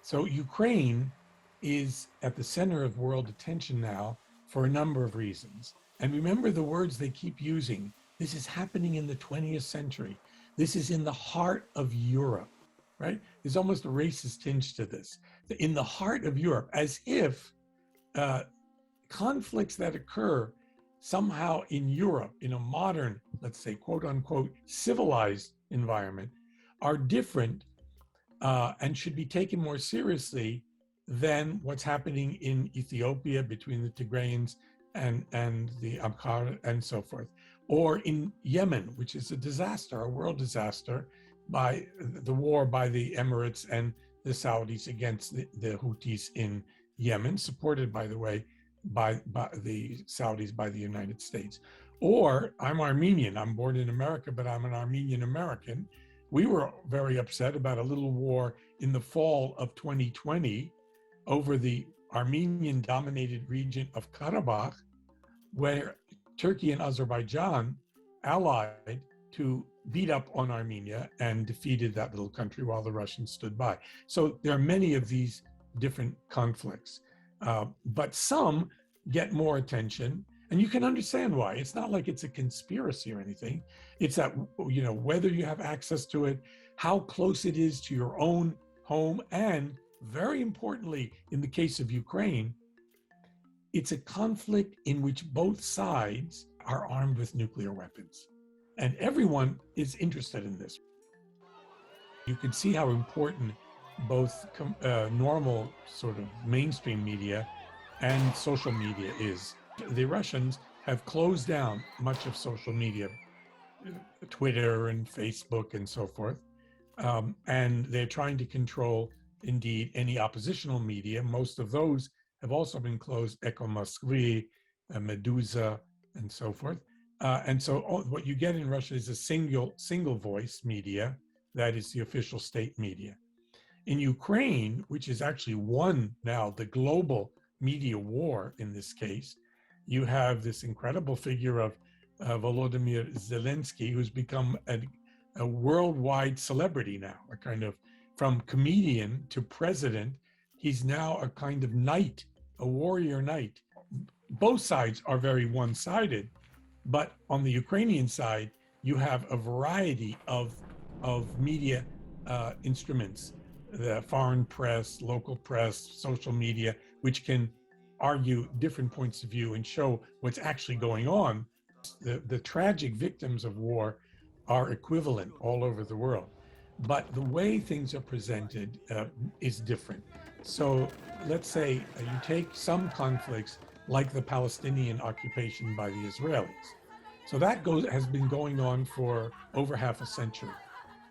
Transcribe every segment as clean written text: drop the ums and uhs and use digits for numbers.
So Ukraine is at the center of world attention now for a number of reasons. And remember the words they keep using. This is happening in the 20th century. This is in the heart of Europe, right? There's almost a racist tinge to this. In the heart of Europe, as if conflicts that occur somehow in Europe, in a modern, let's say, quote unquote, civilized environment, are different and should be taken more seriously than what's happening in Ethiopia between the Tigrayans and the Amhara and so forth, or in Yemen, which is a disaster, a world disaster, by the war by the Emirates and the Saudis against the Houthis in Yemen, supported, by the way, by the Saudis, by the United States. Or I'm Armenian. I'm born in America, but I'm an Armenian American. We were very upset about a little war in the fall of 2020 over the Armenian-dominated region of Karabakh, where Turkey and Azerbaijan allied to beat up on Armenia and defeated that little country while the Russians stood by. So there are many of these different conflicts, but some get more attention, and you can understand why. It's not like it's a conspiracy or anything. It's that, you know, whether you have access to it, how close it is to your own home, and very importantly, in the case of Ukraine, it's a conflict in which both sides are armed with nuclear weapons. And everyone is interested in this. You can see how important both normal sort of mainstream media and social media is. The Russians have closed down much of social media, Twitter and Facebook and so forth. And they're trying to control, indeed, any oppositional media. Most of those have also been closed, Echo Moskvy, Medusa, and so forth. And so what you get in Russia is a single voice media, that is the official state media. In Ukraine, which has actually won now the global media war in this case, you have this incredible figure of Volodymyr Zelensky, who's become a worldwide celebrity now, a kind of, from comedian to president, he's now a kind of knight, a warrior knight. Both sides are very one-sided, but on the Ukrainian side, you have a variety of media instruments, the foreign press, local press, social media, which can argue different points of view and show what's actually going on. The tragic victims of war are equivalent all over the world, but the way things are presented is different. So let's say you take some conflicts like the Palestinian occupation by the Israelis. So that has been going on for over half a century.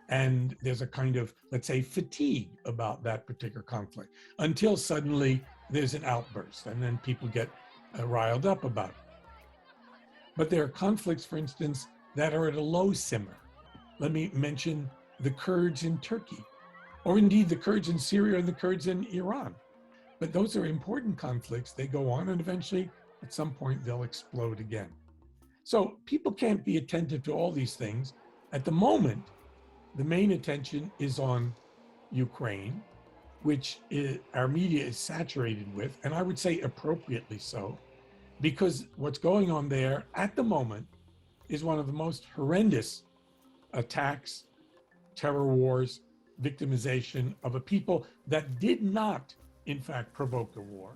And there's a kind of, let's say, fatigue about that particular conflict until suddenly there's an outburst and then people get riled up about it. But there are conflicts, for instance, that are at a low simmer. Let me mention the Kurds in Turkey, or indeed the Kurds in Syria and the Kurds in Iran. But those are important conflicts. They go on, and eventually, at some point, they'll explode again. So people can't be attentive to all these things. At the moment, the main attention is on Ukraine, which our media is saturated with, and I would say appropriately so, because what's going on there at the moment is one of the most horrendous attacks, terror wars, victimization of a people that did not, in fact, provoke a war.